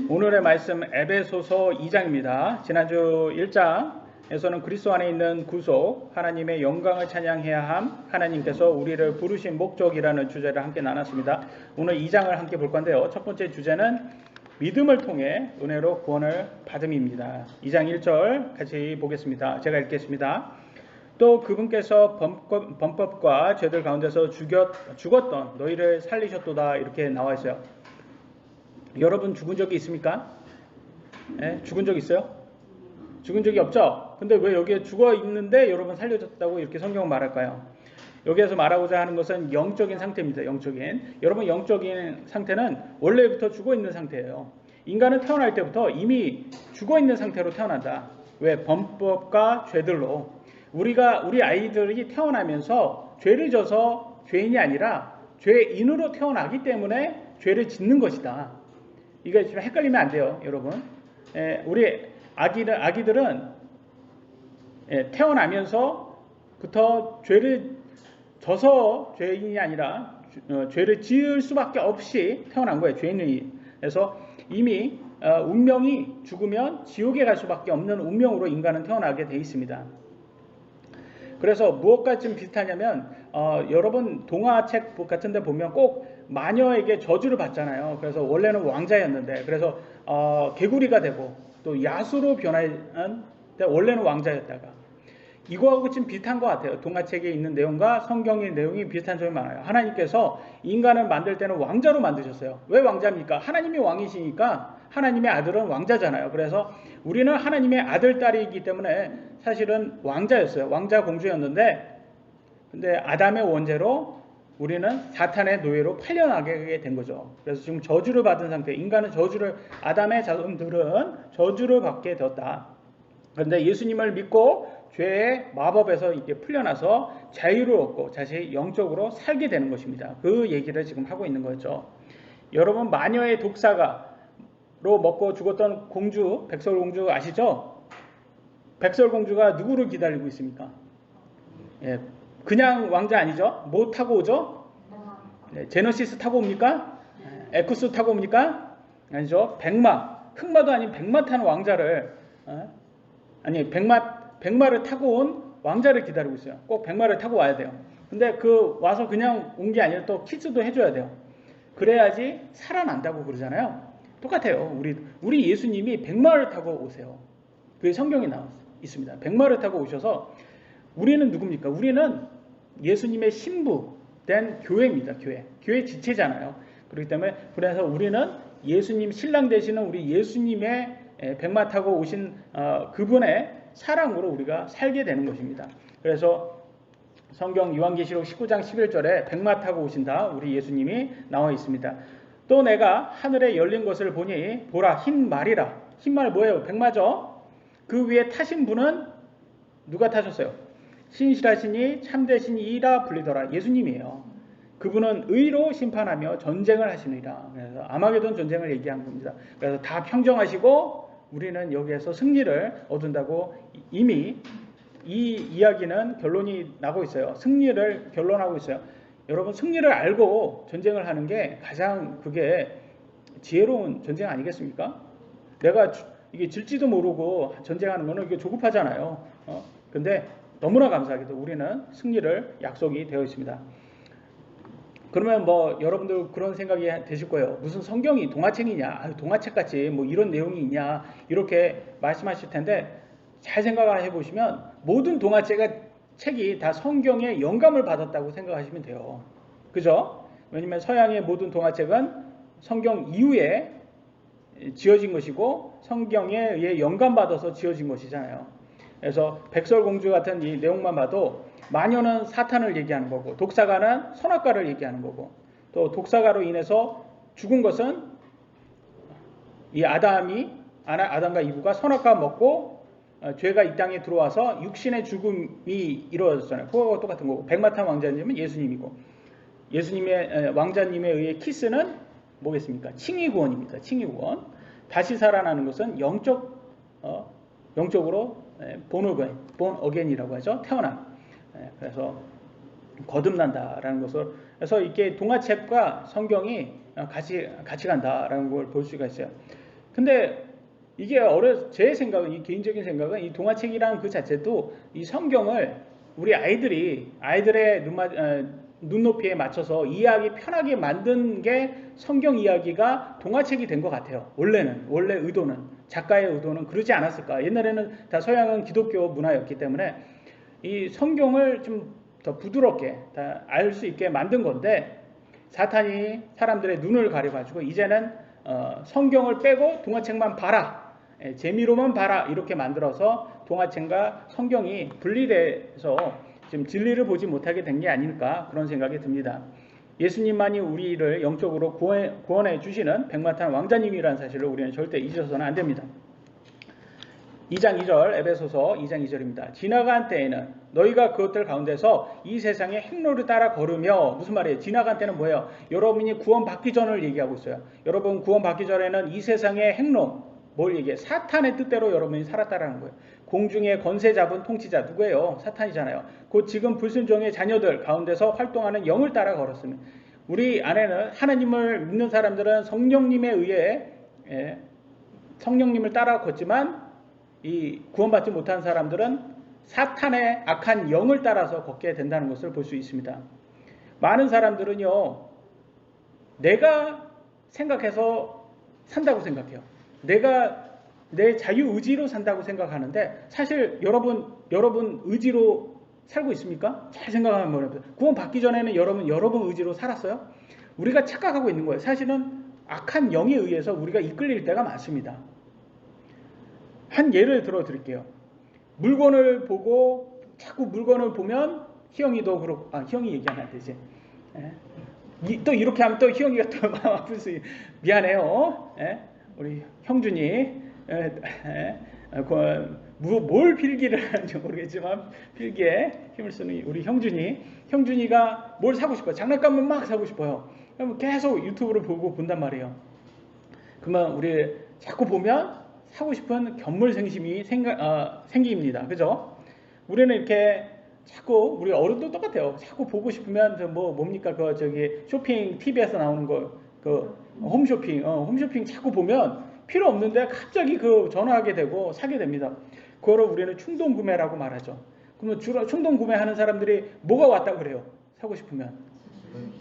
오늘의 말씀 에베소서 2장입니다. 지난주 1장에서는 그리스도 안에 있는 구속, 하나님의 영광을 찬양해야 함, 하나님께서 우리를 부르신 목적이라는 주제를 함께 나눴습니다. 오늘 2장을 함께 볼 건데요. 첫 번째 주제는 믿음을 통해 은혜로 구원을 받음입니다. 2장 1절 같이 보겠습니다. 제가 읽겠습니다. 또 그분께서 범법과 죄들 가운데서 죽었던 너희를 살리셨도다, 이렇게 나와 있어요. 여러분 죽은 적이 있습니까? 네? 죽은 적 있어요? 죽은 적이 없죠? 근데 왜 여기에 죽어 있는데 여러분 살려졌다고 이렇게 성경은 말할까요? 여기에서 말하고자 하는 것은 영적인 상태입니다. 여러분 영적인 상태는 원래부터 죽어 있는 상태예요. 인간은 태어날 때부터 이미 죽어 있는 상태로 태어난다. 왜? 범법과 죄들로. 우리 아이들이 태어나면서 죄를 져서 죄인이 아니라 죄인으로 태어나기 때문에 죄를 짓는 것이다. 이거 좀 헷갈리면 안 돼요, 여러분. 우리 아기들은 태어나면서부터 죄를 져서 죄인이 아니라 죄를 지을 수밖에 없이 태어난 거예요, 죄인이. 그래서 이미 운명이 죽으면 지옥에 갈 수밖에 없는 운명으로 인간은 태어나게 되어 있습니다. 그래서 무엇과 좀 비슷하냐면 여러분 동화책 같은 데 보면 꼭 마녀에게 저주를 받잖아요. 그래서 원래는 왕자였는데 그래서 개구리가 되고 또 야수로 변하는데 원래는 왕자였다가, 이거하고 좀 비슷한 것 같아요. 동화책에 있는 내용과 성경의 내용이 비슷한 점이 많아요. 하나님께서 인간을 만들 때는 왕자로 만드셨어요. 왜 왕자입니까? 하나님이 왕이시니까. 하나님의 아들은 왕자잖아요. 그래서 우리는 하나님의 아들, 딸이기 때문에 사실은 왕자였어요. 왕자 공주였는데, 근데 아담의 원죄로 우리는 사탄의 노예로 팔려나가게 된 거죠. 그래서 지금 저주를 받은 상태, 인간은 아담의 자손들은 저주를 받게 되었다. 그런데 예수님을 믿고 죄의 마법에서 이렇게 풀려나서 자유를 얻고 다시 영적으로 살게 되는 것입니다. 그 얘기를 지금 하고 있는 거죠. 여러분 마녀의 독사로 먹고 죽었던 공주, 백설공주 아시죠? 백설공주가 누구를 기다리고 있습니까? 그냥 왕자 아니죠? 뭐 타고 오죠? 제너시스 타고 옵니까? 에쿠스 타고 옵니까? 아니죠. 흑마도 아닌 백마 타는 왕자를, 백마를 타고 온 왕자를 기다리고 있어요. 꼭 백마를 타고 와야 돼요. 근데 와서 그냥 온 게 아니라 또 키스도 해줘야 돼요. 그래야지 살아난다고 그러잖아요. 똑같아요. 우리 예수님이 백마를 타고 오세요. 그게 성경에 나와 있습니다. 백마를 타고 오셔서, 우리는 누굽니까? 우리는 예수님의 신부된 교회입니다. 교회 지체잖아요. 그렇기 때문에 그래서 우리는 예수님 신랑 되시는 우리 예수님의 백마 타고 오신 그분의 사랑으로 우리가 살게 되는 것입니다. 그래서 성경 요한계시록 19장 11절에 백마 타고 오신다, 우리 예수님이 나와 있습니다. 또 내가 하늘에 열린 것을 보니 보라, 흰 말이라. 흰 말 뭐예요? 백마죠. 그 위에 타신 분은 누가 타셨어요? 신실하시니 참되시니이라 불리더라. 예수님이에요. 그분은 의로 심판하며 전쟁을 하시느니라. 그래서 아마게돈 전쟁을 얘기한 겁니다. 그래서 다 평정하시고 우리는 여기에서 승리를 얻는다고 이미 이 이야기는 결론이 나고 있어요. 승리를 결론하고 있어요. 여러분 승리를 알고 전쟁을 하는 게 가장 그게 지혜로운 전쟁 아니겠습니까? 내가 이게 질지도 모르고 전쟁하는 거는 이게 조급하잖아요. 근데 너무나 감사하게도 우리는 승리를 약속이 되어 있습니다. 그러면 여러분들 그런 생각이 되실 거예요. 무슨 성경이 동화책이냐? 동화책같이 이런 내용이 있냐? 이렇게 말씀하실 텐데, 잘 생각해 보시면 모든 동화책이 다 성경의 영감을 받았다고 생각하시면 돼요. 그죠? 왜냐면 서양의 모든 동화책은 성경 이후에 지어진 것이고 성경에 의해 영감받아서 지어진 것이잖아요. 그래서 백설공주 같은 이 내용만 봐도 마녀는 사탄을 얘기하는 거고, 독사가는 선악과를 얘기하는 거고, 또 독사가로 인해서 죽은 것은 이 아담과 이브가 선악과 먹고 죄가 이 땅에 들어와서 육신의 죽음이 이루어졌잖아요. 그거와 똑같은 거고, 백마탄 왕자님은 예수님이고, 예수님의 왕자님에 의해 키스는 뭐겠습니까? 칭의구원입니다. 칭의구원. 다시 살아나는 것은 영적으로 본 어게인이라고 하죠. 태어나. 그래서 거듭난다라는 것을, 그래서 이게 동화책과 성경이 같이 간다라는 걸 볼 수가 있어요. 근데 이게 제 생각은, 이 개인적인 생각은 이 동화책이라는 그 자체도 이 성경을 우리 아이들의 눈높이에 맞춰서 이해하기 편하게 만든 게 성경 이야기가 동화책이 된 것 같아요. 원래 의도는, 작가의 의도는 그러지 않았을까. 옛날에는 다 서양은 기독교 문화였기 때문에 이 성경을 좀 더 부드럽게 다 알 수 있게 만든 건데, 사탄이 사람들의 눈을 가려가지고 이제는 성경을 빼고 동화책만 봐라, 재미로만 봐라, 이렇게 만들어서 동화책과 성경이 분리돼서 지금 진리를 보지 못하게 된 게 아닐까, 그런 생각이 듭니다. 예수님만이 우리를 영적으로 구원해 주시는 백마탄 왕자님이라는 사실을 우리는 절대 잊어서는 안 됩니다. 2장 2절, 에베소서 2장 2절입니다. 지나간 때에는 너희가 그것들 가운데서 이 세상의 행로를 따라 걸으며, 무슨 말이에요? 지나간 때는 뭐예요? 여러분이 구원받기 전을 얘기하고 있어요. 여러분 구원받기 전에는 이 세상의 행로, 뭘 얘기해? 사탄의 뜻대로 여러분이 살았다라는 거예요. 공중의 권세 잡은 통치자 누구예요? 사탄이잖아요. 곧 지금 불순종의 자녀들 가운데서 활동하는 영을 따라 걸었으면, 우리 안에는 하나님을 믿는 사람들은 성령님에 의해 성령님을 따라 걷지만, 이 구원받지 못한 사람들은 사탄의 악한 영을 따라서 걷게 된다는 것을 볼 수 있습니다. 많은 사람들은요, 내가 생각해서 산다고 생각해요. 내가 내 자유의지로 산다고 생각하는데, 사실 여러분 의지로 살고 있습니까? 잘 생각하면 뭐예요? 구원받기 전에는 여러분 의지로 살았어요? 우리가 착각하고 있는 거예요. 사실은 악한 영에 의해서 우리가 이끌릴 때가 많습니다. 한 예를 들어 드릴게요. 물건을 보고 자꾸 물건을 보면, 희영이도 그렇고, 희영이 얘기하면 안 되지. 또 이렇게 하면 또 희영이가 또 마음 아플 수, 미안해요. 우리 형준이, 뭘 필기를 하는지 모르겠지만 필기에 힘을 쓰는 우리 형준이가 뭘 사고 싶어요. 장난감을 막 사고 싶어요. 그럼 계속 유튜브를 보고 본단 말이에요. 그러면 우리 자꾸 보면 사고 싶은 견물생심이 생깁니다. 그죠? 우리는 이렇게 자꾸, 우리 어른도 똑같아요. 자꾸 보고 싶으면 뭡니까? 쇼핑 TV에서 나오는 홈쇼핑 자꾸 보면 필요 없는데 갑자기 전화하게 되고 사게 됩니다. 그거를 우리는 충동 구매라고 말하죠. 그러면 주로 충동 구매하는 사람들이 뭐가 왔다고 그래요? 사고 싶으면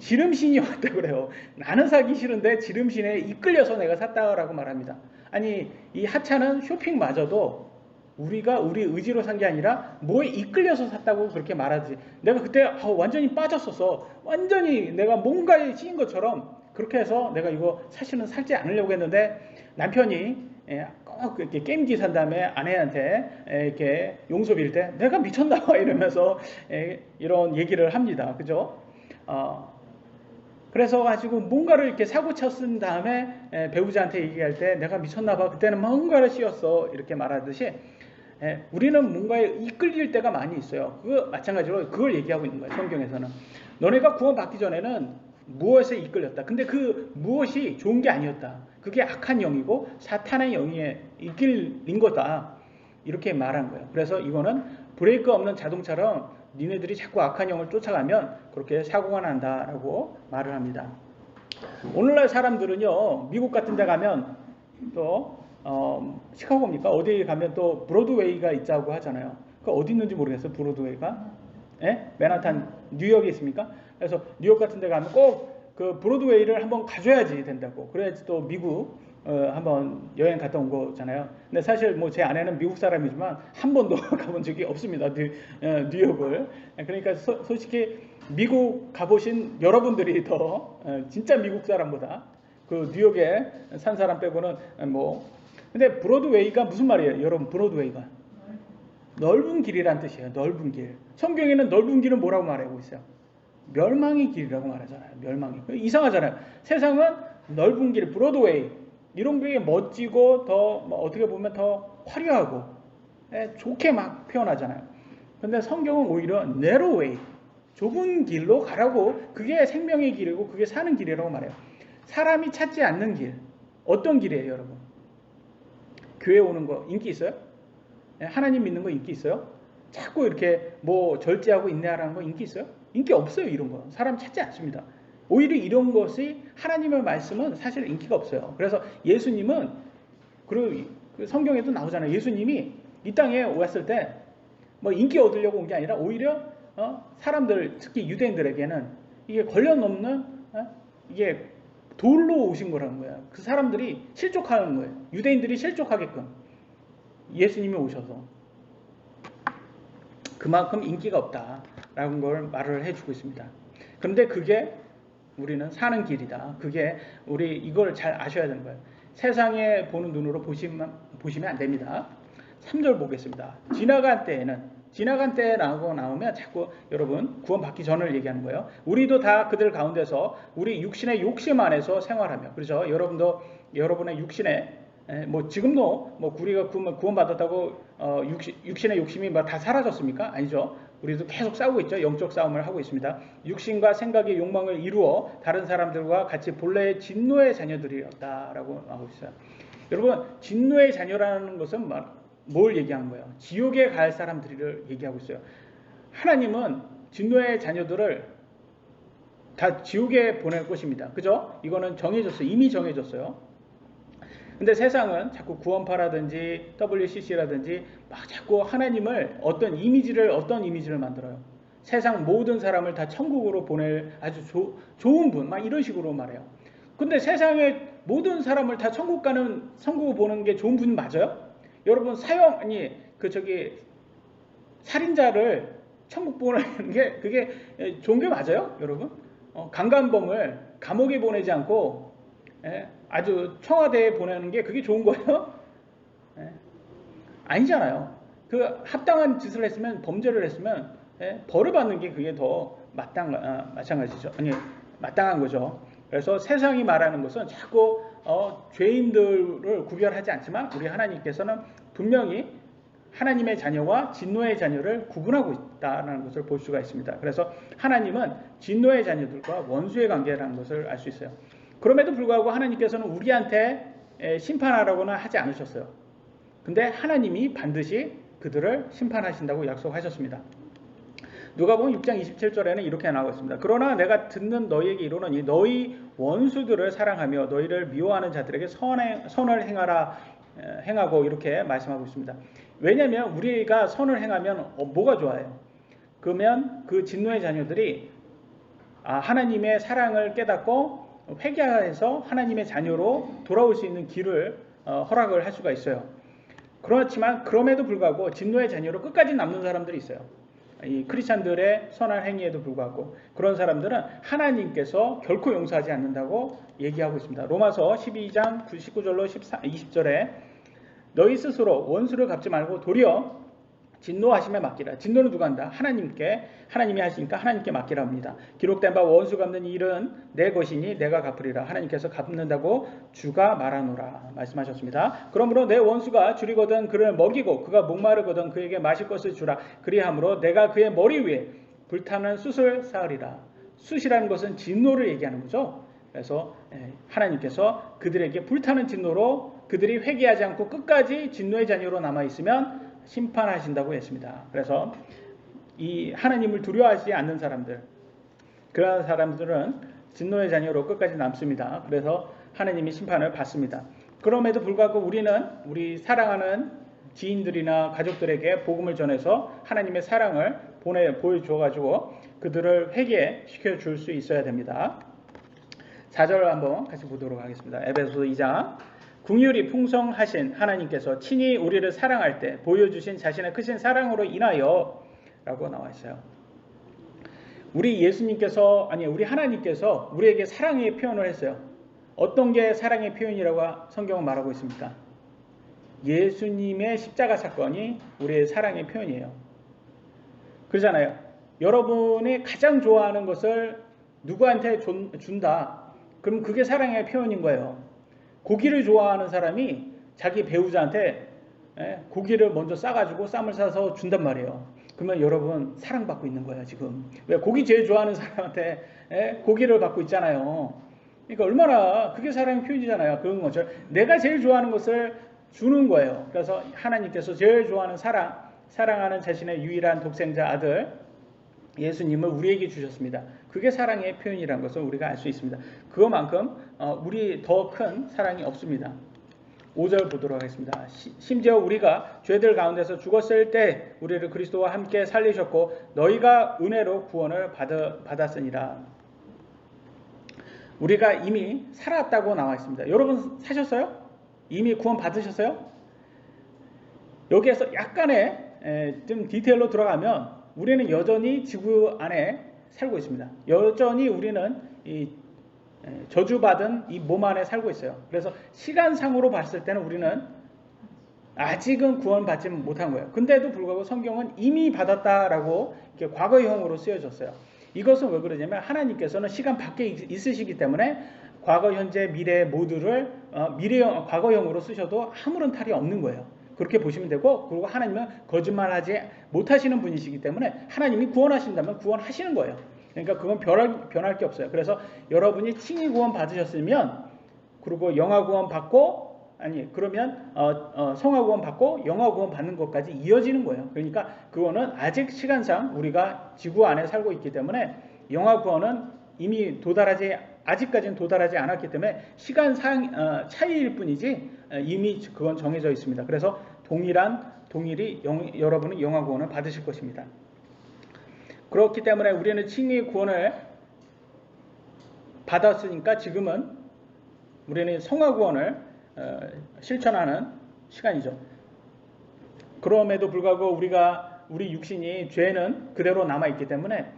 지름신이 왔다고 그래요. 나는 사기 싫은데 지름신에 이끌려서 내가 샀다라고 말합니다. 아니, 이 하찮은 쇼핑마저도 우리가 우리 의지로 산 게 아니라 뭐에 이끌려서 샀다고 그렇게 말하지. 내가 그때 완전히 빠졌었어. 완전히 내가 뭔가에 찌인 것처럼 그렇게 해서 내가 이거 사실은 살지 않으려고 했는데, 남편이 꼭 이렇게 게임기 산 다음에 아내한테 이렇게 용서 빌 때 내가 미쳤나 봐 이러면서 이런 얘기를 합니다. 그죠? 그래서 가지고 뭔가를 이렇게 사고 쳤은 다음에 배우자한테 얘기할 때 내가 미쳤나 봐, 그때는 뭔가를 씌웠어, 이렇게 말하듯이 우리는 뭔가에 이끌릴 때가 많이 있어요. 마찬가지로 그걸 얘기하고 있는 거예요. 성경에서는 너네가 구원받기 전에는 무엇에 이끌렸다. 근데 그 무엇이 좋은 게 아니었다. 그게 악한 영이고 사탄의 영에 이끌린 거다. 이렇게 말한 거예요. 그래서 이거는 브레이크 없는 자동차처럼 니네들이 자꾸 악한 영을 쫓아가면 그렇게 사고가 난다라고 말을 합니다. 오늘날 사람들은요, 미국 같은 데 가면 또 시카고입니까? 어디 가면 또 브로드웨이가 있다고 하잖아요. 그 어디 있는지 모르겠어요. 브로드웨이가. 맨하탄, 뉴욕에 있습니까? 그래서 뉴욕 같은 데 가면 꼭 그 브로드웨이를 한번 가줘야지 된다고. 그래야지 또 미국 한번 여행 갔다 온 거잖아요. 근데 사실 제 아내는 미국 사람이지만 한 번도 가본 적이 없습니다. 뉴욕을. 그러니까 솔직히 미국 가보신 여러분들이 더 진짜 미국 사람보다 그 뉴욕에 산 사람 빼고는 근데 브로드웨이가 무슨 말이에요? 여러분, 브로드웨이가 넓은 길이란 뜻이에요. 넓은 길. 성경에는 넓은 길은 뭐라고 말하고 있어요? 멸망의 길이라고 말하잖아요. 멸망의. 이상하잖아요. 세상은 넓은 길, 브로드웨이, 이런 게 멋지고 더 어떻게 보면 더 화려하고 좋게 막 표현하잖아요. 근데 성경은 오히려 narrowway, 좁은 길로 가라고, 그게 생명의 길이고 그게 사는 길이라고 말해요. 사람이 찾지 않는 길. 어떤 길이에요, 여러분? 교회 오는 거 인기 있어요? 하나님 믿는 거 인기 있어요? 자꾸 이렇게 절제하고 인내하라는 거 인기 있어요? 인기 없어요. 이런 거 사람 찾지 않습니다. 오히려 이런 것이, 하나님의 말씀은 사실 인기가 없어요. 그래서 예수님은 그리고 그 성경에도 나오잖아요. 예수님이 이 땅에 왔을 때 뭐 인기 얻으려고 온 게 아니라 오히려 사람들, 특히 유대인들에게는 이게 걸려넘는 이게 돌로 오신 거라는 거야. 그 사람들이 실족하는 거예요. 유대인들이 실족하게끔 예수님이 오셔서 그만큼 인기가 없다라는 걸 말을 해주고 있습니다. 그런데 그게 우리는 사는 길이다. 그게 우리 이걸 잘 아셔야 되는 거예요. 세상에 보는 눈으로 보시면 안 됩니다. 3절 보겠습니다. 지나간 때라고 나오면 자꾸 여러분 구원받기 전을 얘기하는 거예요. 우리도 다 그들 가운데서 우리 육신의 욕심 안에서 생활하며, 그렇죠? 여러분도 여러분의 육신에 뭐 지금도 뭐 우리가 구원받았다고 육신의 욕심이 뭐 다 사라졌습니까? 아니죠. 우리도 계속 싸우고 있죠. 영적 싸움을 하고 있습니다. 육신과 생각의 욕망을 이루어 다른 사람들과 같이 본래의 진노의 자녀들이었다라고 하고 있어요. 여러분, 진노의 자녀라는 것은 뭘 얘기하는 거예요? 지옥에 갈 사람들을 얘기하고 있어요. 하나님은 진노의 자녀들을 다 지옥에 보낼 것입니다. 그죠? 이거는 정해졌어요. 이미 정해졌어요. 근데 세상은 자꾸 구원파라든지 WCC라든지 막 자꾸 하나님을 어떤 이미지를 만들어요. 세상 모든 사람을 다 천국으로 보낼 아주 좋은 분, 막 이런 식으로 말해요. 근데 세상의 모든 사람을 다 천국을 보는 게 좋은 분 맞아요? 여러분, 살인자를 천국 보내는 게 그게 좋은 게 맞아요? 여러분? 강간범을 감옥에 보내지 않고 아주 청와대에 보내는 게 그게 좋은 거예요? 아니잖아요. 그 합당한 짓을 했으면, 범죄를 했으면 벌을 받는 게 그게 더 마찬가지죠. 아니, 마땅한 거죠. 그래서 세상이 말하는 것은 자꾸 죄인들을 구별하지 않지만 우리 하나님께서는 분명히 하나님의 자녀와 진노의 자녀를 구분하고 있다는 것을 볼 수가 있습니다. 그래서 하나님은 진노의 자녀들과 원수의 관계라는 것을 알 수 있어요. 그럼에도 불구하고 하나님께서는 우리한테 심판하라고는 하지 않으셨어요. 근데 하나님이 반드시 그들을 심판하신다고 약속하셨습니다. 누가복음 6장 27절에는 이렇게 나오고 있습니다. 그러나 내가 듣는 너희에게 이르노니 너희 원수들을 사랑하며 너희를 미워하는 자들에게 선을 행하고 이렇게 말씀하고 있습니다. 왜냐하면 우리가 선을 행하면 뭐가 좋아요? 그러면 그 진노의 자녀들이 하나님의 사랑을 깨닫고 회개해서 하나님의 자녀로 돌아올 수 있는 길을 허락을 할 수가 있어요. 그렇지만 그럼에도 불구하고 진노의 자녀로 끝까지 남는 사람들이 있어요. 이 크리스찬들의 선한 행위에도 불구하고 그런 사람들은 하나님께서 결코 용서하지 않는다고 얘기하고 있습니다. 로마서 12장 19절로 20절에 너희 스스로 원수를 갚지 말고 도리어 진노하심에 맡기라. 진노는 누가 한다? 하나님이 하시니까 하나님께 맡기라 합니다. 기록된 바 원수 갚는 일은 내 것이니 내가 갚으리라. 하나님께서 갚는다고 주가 말하노라 말씀하셨습니다. 그러므로 내 원수가 줄이거든 그를 먹이고 그가 목마르거든 그에게 마실 것을 주라. 그리하므로 내가 그의 머리 위에 불타는 숯을 쌓으리라. 숯이라는 것은 진노를 얘기하는 거죠. 그래서 하나님께서 그들에게 불타는 진노로 그들이 회개하지 않고 끝까지 진노의 자녀로 남아있으면 심판하신다고 했습니다. 그래서 이 하나님을 두려워하지 않는 사람들, 그런 사람들은 진노의 자녀로 끝까지 남습니다. 그래서 하나님이 심판을 받습니다. 그럼에도 불구하고 우리 사랑하는 지인들이나 가족들에게 복음을 전해서 하나님의 사랑을 보여주어가지고 그들을 회개시켜 줄 수 있어야 됩니다. 4절 한번 같이 보도록 하겠습니다. 에베소서 2장. 긍휼이 풍성하신 하나님께서 친히 우리를 사랑할 때 보여주신 자신의 크신 사랑으로 인하여 라고 나와 있어요. 우리 하나님께서 우리에게 사랑의 표현을 했어요. 어떤 게 사랑의 표현이라고 성경은 말하고 있습니까? 예수님의 십자가 사건이 우리의 사랑의 표현이에요. 그러잖아요. 여러분이 가장 좋아하는 것을 누구한테 준다. 그럼 그게 사랑의 표현인 거예요. 고기를 좋아하는 사람이 자기 배우자한테 고기를 먼저 싸가지고 쌈을 싸서 준단 말이에요. 그러면 여러분 사랑받고 있는 거예요 지금. 왜? 고기 제일 좋아하는 사람한테 고기를 받고 있잖아요. 그러니까 얼마나 그게 사랑의 표현이잖아요. 그런 것처럼 내가 제일 좋아하는 것을 주는 거예요. 그래서 하나님께서 제일 좋아하는 사랑하는 자신의 유일한 독생자 아들 예수님을 우리에게 주셨습니다. 그게 사랑의 표현이라는 것을 우리가 알 수 있습니다. 그것만큼 우리 더 큰 사랑이 없습니다. 5절 보도록 하겠습니다. 심지어 우리가 죄들 가운데서 죽었을 때 우리를 그리스도와 함께 살리셨고 너희가 은혜로 구원을 받았으니라. 우리가 이미 살았다고 나와 있습니다. 여러분 사셨어요? 이미 구원 받으셨어요? 여기에서 약간의 좀 디테일로 들어가면 우리는 여전히 지구 안에 살고 있습니다. 여전히 우리는 이 저주받은 이 몸 안에 살고 있어요. 그래서 시간상으로 봤을 때는 우리는 아직은 구원받지 못한 거예요. 근데도 불구하고 성경은 이미 받았다라고 이렇게 과거형으로 쓰여졌어요. 이것은 왜 그러냐면 하나님께서는 시간 밖에 있으시기 때문에 과거, 현재, 미래 모두를 과거형으로 쓰셔도 아무런 탈이 없는 거예요. 그렇게 보시면 되고, 그리고 하나님은 거짓말하지 못하시는 분이시기 때문에 하나님이 구원하신다면 구원하시는 거예요. 그러니까 그건 변할 게 없어요. 그래서 여러분이 칭의 구원 받으셨으면, 그리고 영화 구원 받고, 그러면 성화 구원 받고 영화 구원 받는 것까지 이어지는 거예요. 그러니까 그거는 아직 시간상 우리가 지구 안에 살고 있기 때문에 영화 구원은 이미 아직까지는 도달하지 않았기 때문에 시간상 차이일 뿐이지 이미 그건 정해져 있습니다. 그래서 동일히 여러분은 영화 구원을 받으실 것입니다. 그렇기 때문에 우리는 칭의 구원을 받았으니까 지금은 우리는 성화 구원을 실천하는 시간이죠. 그럼에도 불구하고 우리 육신이 죄는 그대로 남아있기 때문에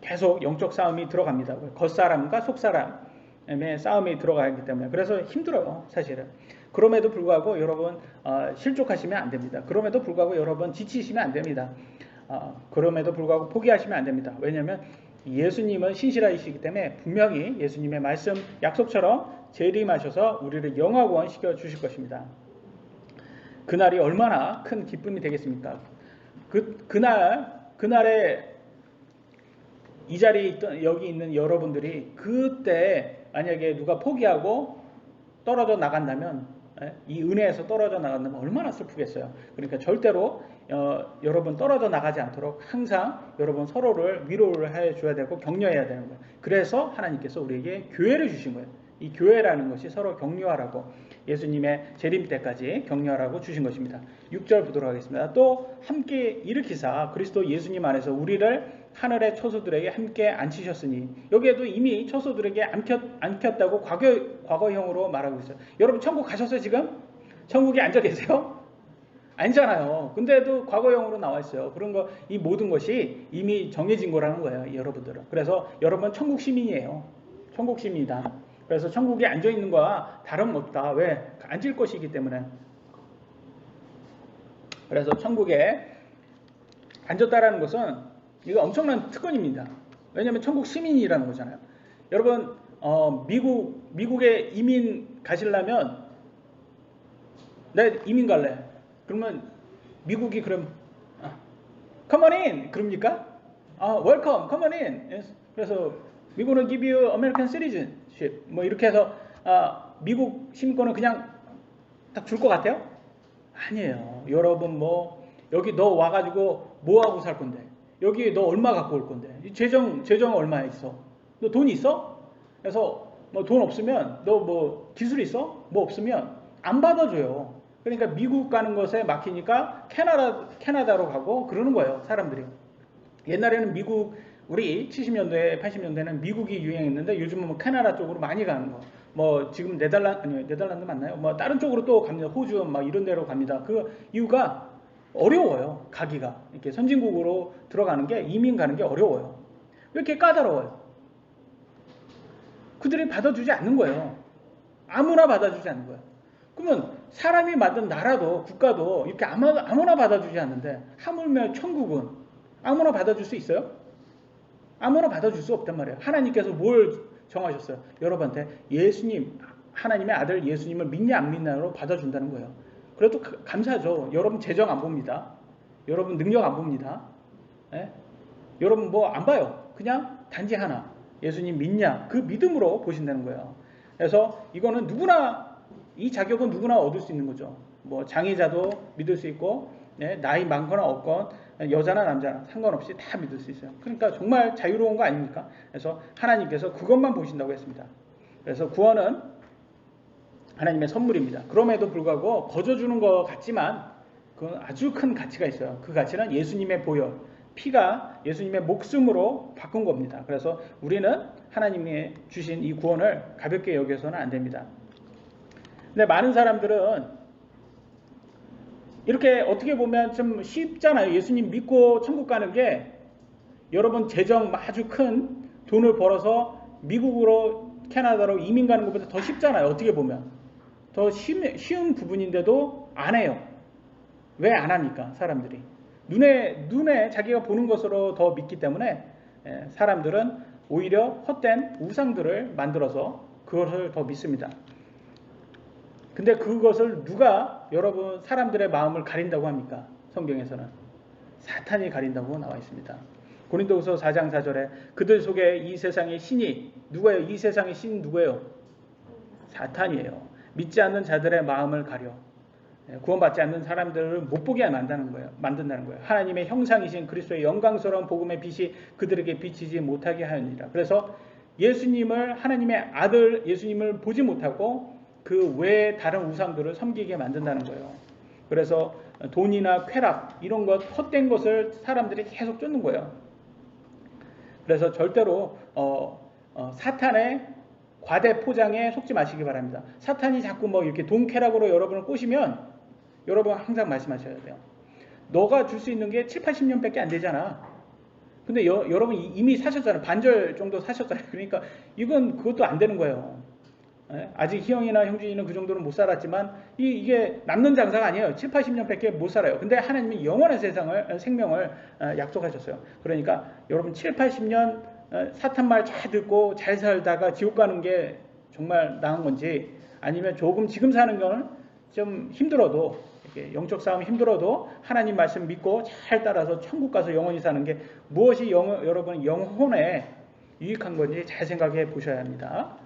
계속 영적 싸움이 들어갑니다. 겉사람과 속사람의 싸움이 들어가기 때문에. 그래서 힘들어요, 사실은. 그럼에도 불구하고 여러분 실족하시면 안 됩니다. 그럼에도 불구하고 여러분 지치시면 안 됩니다. 그럼에도 불구하고 포기하시면 안 됩니다. 왜냐하면 예수님은 신실하시기 때문에 분명히 예수님의 말씀 약속처럼 재림하셔서 우리를 영화구원 시켜주실 것입니다. 그날이 얼마나 큰 기쁨이 되겠습니까? 그날에 이 자리에 있던 여기 있는 여러분들이 그때 만약에 누가 포기하고 떨어져 나간다면, 이 은혜에서 떨어져 나간다면 얼마나 슬프겠어요. 그러니까 절대로 여러분 떨어져 나가지 않도록 항상 여러분 서로를 위로를 해줘야 되고 격려해야 되는 거예요. 그래서 하나님께서 우리에게 교회를 주신 거예요. 이 교회라는 것이 서로 격려하라고, 예수님의 재림 때까지 격려하라고 주신 것입니다. 6절 보도록 하겠습니다. 또 함께 일으키사 그리스도 예수님 안에서 우리를 하늘의 초소들에게 함께 앉히셨으니, 여기에도 이미 초소들에게 앉혔다고 과거형으로 말하고 있어요. 여러분 천국 가셨어요 지금? 천국에 앉아 계세요? 아니잖아요. 근데도 과거형으로 나와 있어요. 그런 거, 이 모든 것이 이미 정해진 거라는 거예요, 여러분들은. 그래서 여러분 천국 시민이에요. 천국 시민이다. 그래서 천국에 앉아 있는 거와 다름없다. 왜? 앉을 것이기 때문에. 그래서 천국에 앉았다라는 것은 이거 엄청난 특권입니다. 왜냐하면 천국 시민이라는 거잖아요. 여러분 미국에 이민 가시려면, 내 이민 갈래. 그러면 미국이 그럼 come on in 그럽니까? welcome, come on in. 그래서 미국은 give you American citizenship 뭐 이렇게 해서 미국 시민권을 그냥 딱 줄 것 같아요? 아니에요. 여러분 여기 너 와가지고 뭐 하고 살 건데? 여기 너 얼마 갖고 올 건데? 재정 얼마 있어? 너 돈 있어? 그래서 돈 없으면 너 기술 있어? 뭐 없으면 안 받아줘요. 그러니까 미국 가는 것에 막히니까 캐나다로 가고 그러는 거예요, 사람들이. 옛날에는 우리 70년대, 80년대는 미국이 유행했는데 요즘은 캐나다 쪽으로 많이 가는 거. 지금 네덜란드 맞나요? 다른 쪽으로 또 갑니다. 호주 이런 데로 갑니다. 그 이유가 어려워요, 가기가. 이렇게 선진국으로 들어가는 게, 이민 가는 게 어려워요. 왜 이렇게 까다로워요? 그들이 받아주지 않는 거예요. 아무나 받아주지 않는 거예요. 그러면 사람이 만든 나라도 국가도 이렇게 아무나 받아주지 않는데, 하물며 천국은 아무나 받아줄 수 있어요? 아무나 받아줄 수 없단 말이에요. 하나님께서 뭘 정하셨어요? 여러분한테 하나님의 아들 예수님을 믿냐 안 믿냐로 받아준다는 거예요. 그래도 감사하죠. 여러분 재정 안 봅니다. 여러분 능력 안 봅니다. 여러분 안 봐요. 그냥 단지 하나, 예수님 믿냐, 그 믿음으로 보신다는 거예요. 그래서 이거는 이 자격은 누구나 얻을 수 있는 거죠. 장애자도 믿을 수 있고, 나이 많거나 없건, 여자나 남자나 상관없이 다 믿을 수 있어요. 그러니까 정말 자유로운 거 아닙니까? 그래서 하나님께서 그것만 보신다고 했습니다. 그래서 구원은 하나님의 선물입니다. 그럼에도 불구하고 거저주는 것 같지만 그건 아주 큰 가치가 있어요. 그 가치는 예수님의 보혈, 피가 예수님의 목숨으로 바꾼 겁니다. 그래서 우리는 하나님이 주신 이 구원을 가볍게 여겨서는 안 됩니다. 근데 많은 사람들은 이렇게 어떻게 보면 좀 쉽잖아요. 예수님 믿고 천국 가는 게 여러분 재정 아주 큰 돈을 벌어서 미국으로 캐나다로 이민 가는 것보다 더 쉽잖아요. 어떻게 보면 더 쉬운 부분인데도 안 해요. 왜 안 합니까? 사람들이 눈에 자기가 보는 것으로 더 믿기 때문에 사람들은 오히려 헛된 우상들을 만들어서 그것을 더 믿습니다. 근데 그것을 누가 여러분 사람들의 마음을 가린다고 합니까? 성경에서는 사탄이 가린다고 나와 있습니다. 고린도후서 4장 4절에 그들 속에 이 세상의 신이 누구예요? 이 세상의 신이 누구예요? 사탄이에요. 믿지 않는 자들의 마음을 가려 구원받지 않는 사람들을 못 보게 만든다는 거예요. 하나님의 형상이신 그리스도의 영광스러운 복음의 빛이 그들에게 비치지 못하게 하였느니라. 그래서 예수님을 하나님의 아들 예수님을 보지 못하고 그 외에 다른 우상들을 섬기게 만든다는 거예요. 그래서 돈이나 쾌락 이런 것 헛된 것을 사람들이 계속 쫓는 거예요. 그래서 절대로 사탄의 과대 포장에 속지 마시기 바랍니다. 사탄이 자꾸 뭐 이렇게 돈 쾌락으로 여러분을 꼬시면 여러분 항상 말씀하셔야 돼요. 너가 줄 수 있는 게 7, 80년밖에 안 되잖아. 근데 여러분 이미 사셨잖아요. 반절 정도 사셨잖아요. 그러니까 이건 그것도 안 되는 거예요. 아직 희영이나 형준이는 그 정도는 못 살았지만 이게 남는 장사가 아니에요. 7, 80년밖에 못 살아요. 근데 하나님이 영원한 생명을 약속하셨어요. 그러니까 여러분 7, 80년 사탄 말 잘 듣고 잘 살다가 지옥 가는 게 정말 나은 건지 아니면 조금 지금 사는 거는 좀 힘들어도 이렇게 영적 싸움이 힘들어도 하나님 말씀 믿고 잘 따라서 천국 가서 영원히 사는 게 무엇이 여러분 영혼에 유익한 건지 잘 생각해 보셔야 합니다.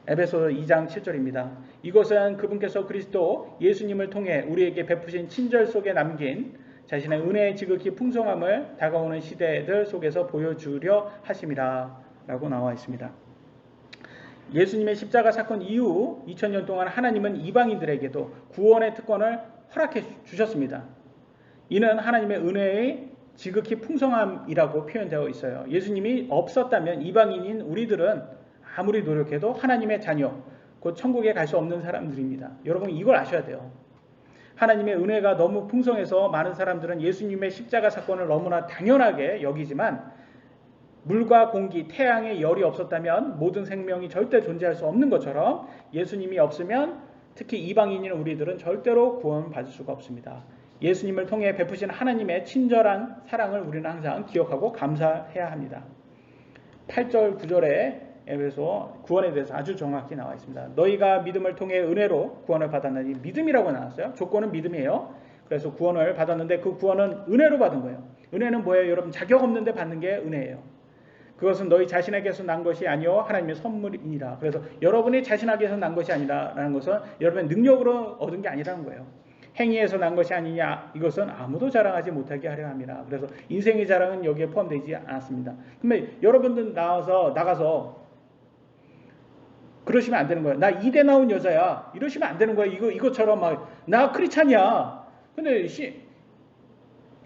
에베소서 2장 7절입니다. 이것은 그분께서 그리스도 예수님을 통해 우리에게 베푸신 친절 속에 남긴 자신의 은혜의 지극히 풍성함을 다가오는 시대들 속에서 보여주려 하심이라 라고 나와 있습니다. 예수님의 십자가 사건 이후 2000년 동안 하나님은 이방인들에게도 구원의 특권을 허락해 주셨습니다. 이는 하나님의 은혜의 지극히 풍성함이라고 표현되어 있어요. 예수님이 없었다면 이방인인 우리들은 아무리 노력해도 하나님의 자녀, 곧 천국에 갈 수 없는 사람들입니다. 여러분 이걸 아셔야 돼요. 하나님의 은혜가 너무 풍성해서 많은 사람들은 예수님의 십자가 사건을 너무나 당연하게 여기지만 물과 공기, 태양의 열이 없었다면 모든 생명이 절대 존재할 수 없는 것처럼 예수님이 없으면 특히 이방인인 우리들은 절대로 구원받을 수가 없습니다. 예수님을 통해 베푸신 하나님의 친절한 사랑을 우리는 항상 기억하고 감사해야 합니다. 8절, 9절에 에베소 구원에 대해서 아주 정확히 나와 있습니다. 너희가 믿음을 통해 은혜로 구원을 받았느니 믿음이라고 나왔어요. 조건은 믿음이에요. 그래서 구원을 받았는데 그 구원은 은혜로 받은 거예요. 은혜는 뭐예요? 여러분 자격 없는데 받는 게 은혜예요. 그것은 너희 자신에게서 난 것이 아니요 하나님의 선물이니라. 그래서 여러분이 자신에게서 난 것이 아니라는 것은 여러분의 능력으로 얻은 게 아니라는 거예요. 행위에서 난 것이 아니냐 이것은 아무도 자랑하지 못하게 하려 함이라. 그래서 인생의 자랑은 여기에 포함되지 않았습니다. 근데 여러분들 나가서 그러시면 안 되는 거예요. 나 이대 나온 여자야. 이러시면 안 되는 거예요. 이것처럼 막 나 크리스찬이야. 근데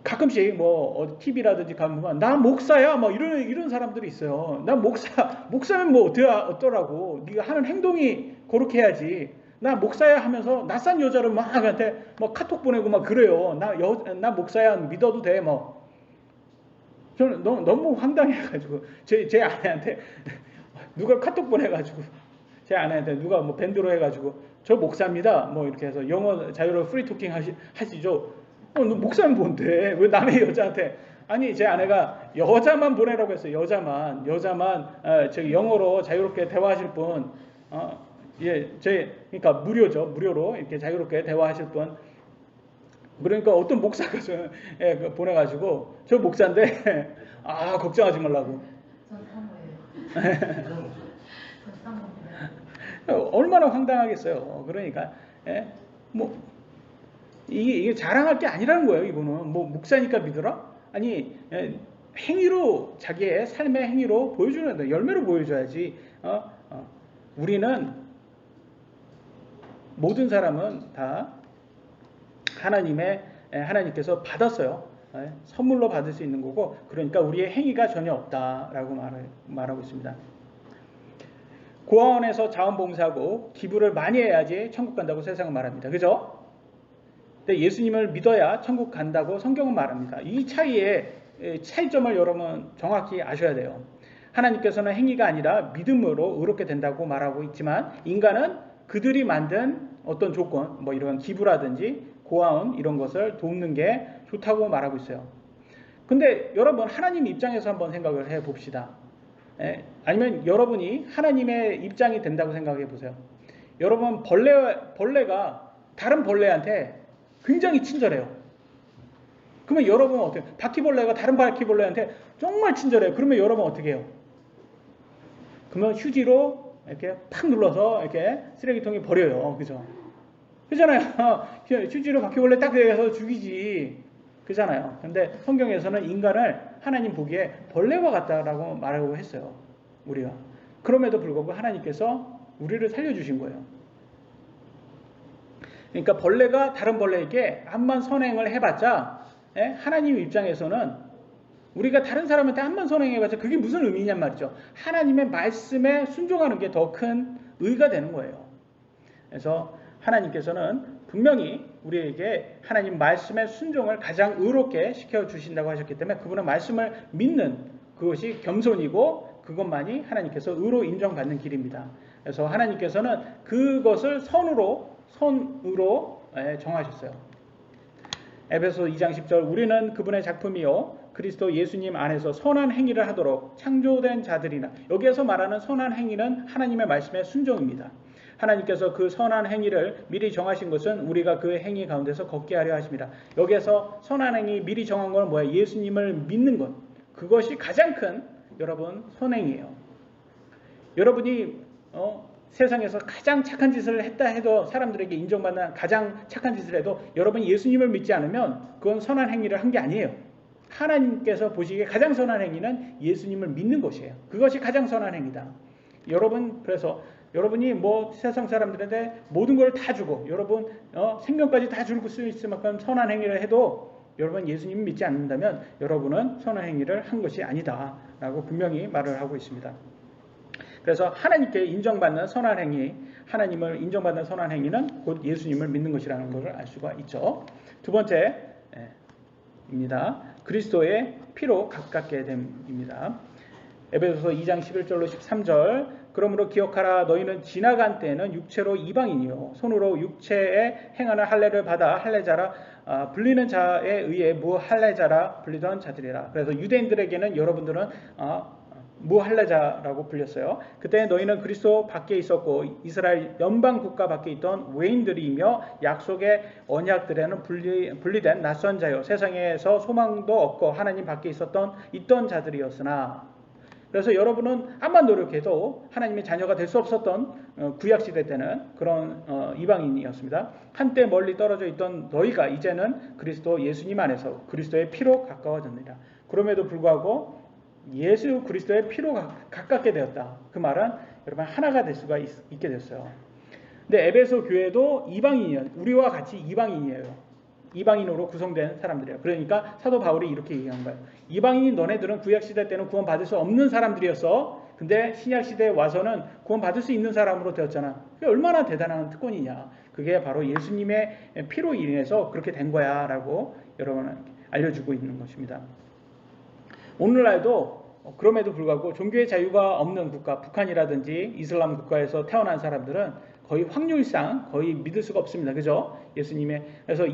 가끔씩 뭐 TV라든지 가면 나 목사야. 뭐 이런 사람들이 있어요. 나 목사면 뭐 어떠라고. 네가 하는 행동이 그렇게 해야지. 나 목사야 하면서 낯선 여자를 막 한테 뭐 카톡 보내고 막 그래요. 나 목사야 믿어도 돼. 뭐 저는 너무 황당해가지고 제 아내한테 누가 카톡 보내가지고 제 아내한테 누가 뭐 밴드로 해가지고 저 목사입니다. 뭐 이렇게 해서 영어 자유로 프리토킹 하시죠. 너 목사는 뭔데? 왜 남의 여자한테? 아니 제 아내가 여자만 보내라고 했어요. 여자만 저기 영어로 자유롭게 대화하실 분, 그러니까 무료죠. 무료로 이렇게 자유롭게 대화하실 분. 그러니까 어떤 목사가 보내가지고 저 목사인데 걱정하지 말라고. 전 사모예요. 얼마나 황당하겠어요. 그러니까 뭐 이게 자랑할 게 아니라는 거예요. 이거는 뭐 목사니까 믿어라? 아니 행위로 자기의 삶의 행위로 보여주는 열매로 보여줘야지. 우리는 모든 사람은 다 하나님께서 받았어요. 선물로 받을 수 있는 거고, 그러니까 우리의 행위가 전혀 없다라고 말하고 있습니다. 고아원에서 자원봉사하고 기부를 많이 해야지 천국 간다고 세상은 말합니다. 그죠? 근데 예수님을 믿어야 천국 간다고 성경은 말합니다. 이 차이점을 여러분 정확히 아셔야 돼요. 하나님께서는 행위가 아니라 믿음으로 의롭게 된다고 말하고 있지만, 인간은 그들이 만든 어떤 조건, 뭐 이런 기부라든지 고아원 이런 것을 돕는 게 좋다고 말하고 있어요. 근데 여러분, 하나님 입장에서 한번 생각을 해 봅시다. 아니면 여러분이 하나님의 입장이 된다고 생각해 보세요. 여러분, 벌레가 다른 벌레한테 굉장히 친절해요. 그러면 여러분은 어떻게 해요? 바퀴벌레가 다른 바퀴벌레한테 정말 친절해요. 그러면 여러분 어떻게 해요? 그러면 휴지로 이렇게 팍 눌러서 이렇게 쓰레기통에 버려요. 그죠? 그잖아요. 휴지로 바퀴벌레 딱 대서 죽이지. 그잖아요. 근데 성경에서는 인간을 하나님 보기에 벌레와 같다라고 말하고 했어요. 우리가. 그럼에도 불구하고 하나님께서 우리를 살려주신 거예요. 그러니까 벌레가 다른 벌레에게 암만 선행을 해봤자, 하나님 입장에서는 우리가 다른 사람한테 암만 선행해봤자 그게 무슨 의미냔 말이죠. 하나님의 말씀에 순종하는 게 더 큰 의가 되는 거예요. 그래서 하나님께서는 분명히 우리에게 하나님 말씀의 순종을 가장 의롭게 시켜주신다고 하셨기 때문에, 그분의 말씀을 믿는 그것이 겸손이고 그것만이 하나님께서 의로 인정받는 길입니다. 그래서 하나님께서는 그것을 선으로 정하셨어요. 에베소 2장 10절, 우리는 그분의 작품이요 그리스도 예수님 안에서 선한 행위를 하도록 창조된 자들이나, 여기에서 말하는 선한 행위는 하나님의 말씀의 순종입니다. 하나님께서 그 선한 행위를 미리 정하신 것은 우리가 그 행위 가운데서 걷게 하려 하십니다. 여기에서 선한 행위 미리 정한 건 뭐예요? 예수님을 믿는 것. 그것이 가장 큰 여러분 선행이에요. 여러분이 세상에서 가장 착한 짓을 했다 해도, 사람들에게 인정받는 가장 착한 짓을 해도 여러분이 예수님을 믿지 않으면 그건 선한 행위를 한 게 아니에요. 하나님께서 보시기에 가장 선한 행위는 예수님을 믿는 것이에요. 그것이 가장 선한 행위다. 여러분, 그래서 여러분이 뭐 세상 사람들한테 모든 걸 다 주고 여러분 생명까지 다 줄 수 있을 만큼 선한 행위를 해도 여러분 예수님 믿지 않는다면 여러분은 선한 행위를 한 것이 아니다 라고 분명히 말을 하고 있습니다. 그래서 하나님께 인정받는 선한 행위, 하나님을 인정받는 선한 행위는 곧 예수님을 믿는 것이라는 것을 알 수가 있죠. 두 번째입니다. 그리스도의 피로 가깝게 됨입니다. 에베소서 2장 11절로 13절, 그러므로 기억하라. 너희는 지나간 때에는 육체로 이방인이요 손으로 육체에 행하는 할례를 받아 할례자라 불리는 자에 의해 무할례자라 불리던 자들이라. 그래서 유대인들에게는 여러분들은 무할례자라고 불렸어요. 그때 너희는 그리스도 밖에 있었고 이스라엘 연방 국가 밖에 있던 외인들이며 약속의 언약들에는 분리된 낯선 자요 세상에서 소망도 없고 하나님 밖에 있던 자들이었으나, 그래서 여러분은 암만 노력해도 하나님의 자녀가 될 수 없었던 구약시대 때는 그런 이방인이었습니다. 한때 멀리 떨어져 있던 너희가 이제는 그리스도 예수님 안에서 그리스도의 피로 가까워졌느니라. 그럼에도 불구하고 예수 그리스도의 피로 가깝게 되었다. 그 말은 여러분 하나가 될 수가 있게 됐어요. 근데 에베소 교회도 이방인이에요. 우리와 같이 이방인이에요. 이방인으로 구성된 사람들이에요. 그러니까 사도 바울이 이렇게 얘기한 거예요. 이방인 너네들은 구약시대 때는 구원받을 수 없는 사람들이었어. 근데 신약시대에 와서는 구원받을 수 있는 사람으로 되었잖아. 그게 얼마나 대단한 특권이냐. 그게 바로 예수님의 피로 인해서 그렇게 된 거야 라고 여러분은 알려주고 있는 것입니다. 오늘날도 그럼에도 불구하고 종교의 자유가 없는 국가, 북한이라든지 이슬람 국가에서 태어난 사람들은 거의 확률상 거의 믿을 수가 없습니다. 그죠? 예수님의. 그래서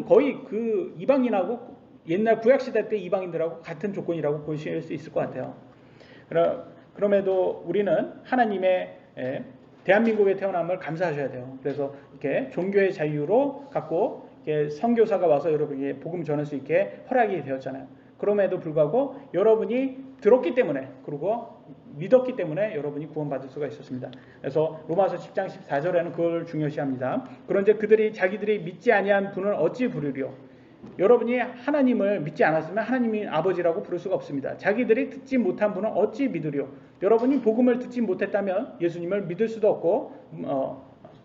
거의 그 이방인하고 옛날 구약시대 때 이방인들하고 같은 조건이라고 보실 수 있을 것 같아요. 그럼에도 우리는 하나님의 대한민국에 태어남을 감사하셔야 돼요. 그래서 이렇게 종교의 자유로 갖고 이렇게 선교사가 와서 여러분에게 복음 전할 수 있게 허락이 되었잖아요. 그럼에도 불구하고 여러분이 들었기 때문에, 그리고 믿었기 때문에 여러분이 구원받을 수가 있었습니다. 그래서 로마서 10장 14절에는 그걸 중요시합니다. 그런데 그들이 자기들이 믿지 아니한 분을 어찌 부르리요? 여러분이 하나님을 믿지 않았으면 하나님이 아버지라고 부를 수가 없습니다. 자기들이 듣지 못한 분은 어찌 믿으리요? 여러분이 복음을 듣지 못했다면 예수님을 믿을 수도 없고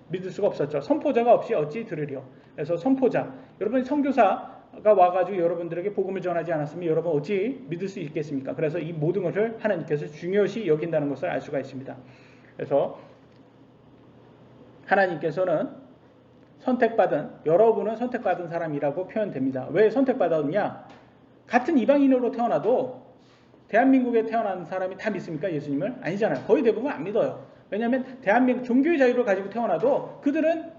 믿을 수가 없었죠. 선포자가 없이 어찌 들으리요. 그래서 선포자, 여러분 선교사가 와가지고 여러분들에게 복음을 전하지 않았으면 여러분 어찌 믿을 수 있겠습니까? 그래서 이 모든 것을 하나님께서 중요시 여긴다는 것을 알 수가 있습니다. 그래서 하나님께서는 여러분은 선택받은 사람이라고 표현됩니다. 왜 선택받았냐? 같은 이방인으로 태어나도 대한민국에 태어난 사람이 다 믿습니까? 예수님을? 아니잖아요. 거의 대부분 안 믿어요. 왜냐하면 대한민국 종교의 자유를 가지고 태어나도 그들은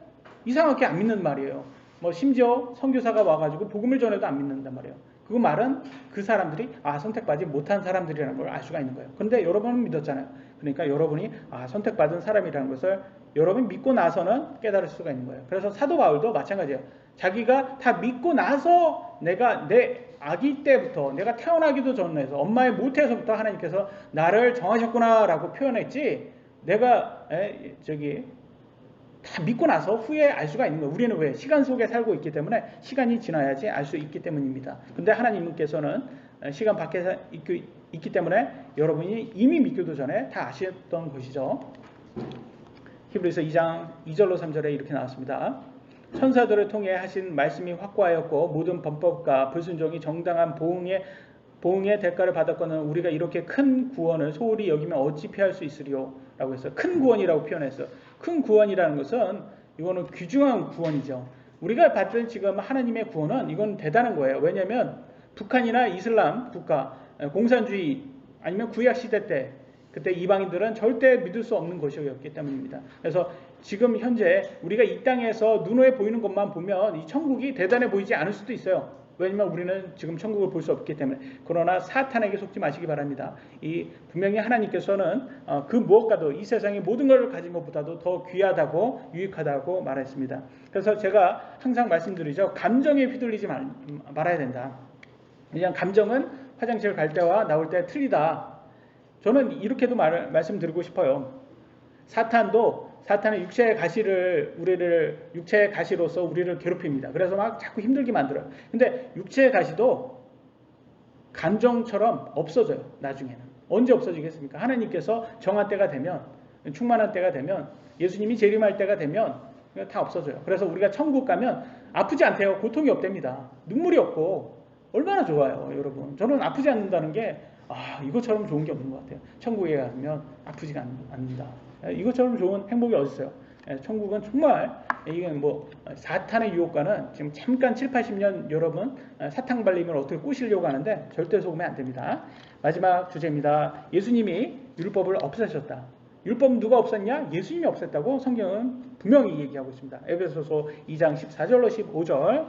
이상하게 안 믿는 말이에요. 뭐 심지어 선교사가 와가지고 복음을 전해도 안 믿는단 말이에요. 그 말은 그 사람들이 선택받지 못한 사람들이라는 걸 알 수가 있는 거예요. 그런데 여러분은 믿었잖아요. 그러니까 여러분이 선택받은 사람이라는 것을 여러분이 믿고 나서는 깨달을 수가 있는 거예요. 그래서 사도 바울도 마찬가지예요. 자기가 다 믿고 나서 내가 내 아기 때부터 내가 태어나기도 전에서 엄마의 모태에서부터 하나님께서 나를 정하셨구나라고 표현했지 내가 다 믿고 나서 후에 알 수가 있는 거예요. 우리는 왜? 시간 속에 살고 있기 때문에 시간이 지나야지 알 수 있기 때문입니다. 근데 하나님께서는 시간 밖에 있기 때문에 여러분이 이미 믿기도 전에 다 아셨던 것이죠. 히브리서 2장 2절로 3절에 이렇게 나왔습니다. 천사들을 통해 하신 말씀이 확고하였고 모든 범법과 불순종이 정당한 보응의 대가를 받았거늘 우리가 이렇게 큰 구원을 소홀히 여기면 어찌 피할 수 있으리요? 라고 해서 큰 구원이라고 표현했어요. 큰 구원이라는 것은 이거는 귀중한 구원이죠. 우리가 받은 지금 하나님의 구원은 이건 대단한 거예요. 왜냐하면 북한이나 이슬람 국가, 공산주의 아니면 구약시대 때 그때 이방인들은 절대 믿을 수 없는 것이었기 때문입니다. 그래서 지금 현재 우리가 이 땅에서 눈에 보이는 것만 보면 이 천국이 대단해 보이지 않을 수도 있어요. 왜냐면 우리는 지금 천국을 볼 수 없기 때문에. 그러나 사탄에게 속지 마시기 바랍니다. 분명히 하나님께서는 그 무엇과도 이 세상의 모든 것을 가진 것보다도 더 귀하다고 유익하다고 말했습니다. 그래서 제가 항상 말씀드리죠. 감정에 휘둘리지 말아야 된다. 그냥 감정은 화장실 갈 때와 나올 때 틀리다. 저는 이렇게도 말씀드리고 싶어요. 사탄은 육체의 가시로서 우리를 괴롭힙니다. 그래서 막 자꾸 힘들게 만들어요. 근데 육체의 가시도 감정처럼 없어져요. 나중에는. 언제 없어지겠습니까? 하나님께서 정한 때가 되면, 충만한 때가 되면, 예수님이 재림할 때가 되면 다 없어져요. 그래서 우리가 천국 가면 아프지 않대요. 고통이 없답니다. 눈물이 없고 얼마나 좋아요, 여러분. 저는 아프지 않는다는 게 이것처럼 좋은 게 없는 것 같아요. 천국에 가면 아프지가 않는다. 이것처럼 좋은 행복이 어디 있어요? 천국은 정말 이게 사탄의 유혹과는 지금 잠깐 7, 80년 여러분 사탕 발림을 어떻게 꼬시려고 하는데 절대 속으면 안 됩니다. 마지막 주제입니다. 예수님이 율법을 없애셨다. 율법 누가 없앴냐? 예수님이 없앴다고 성경은 분명히 얘기하고 있습니다. 에베소서 2장 14절로 15절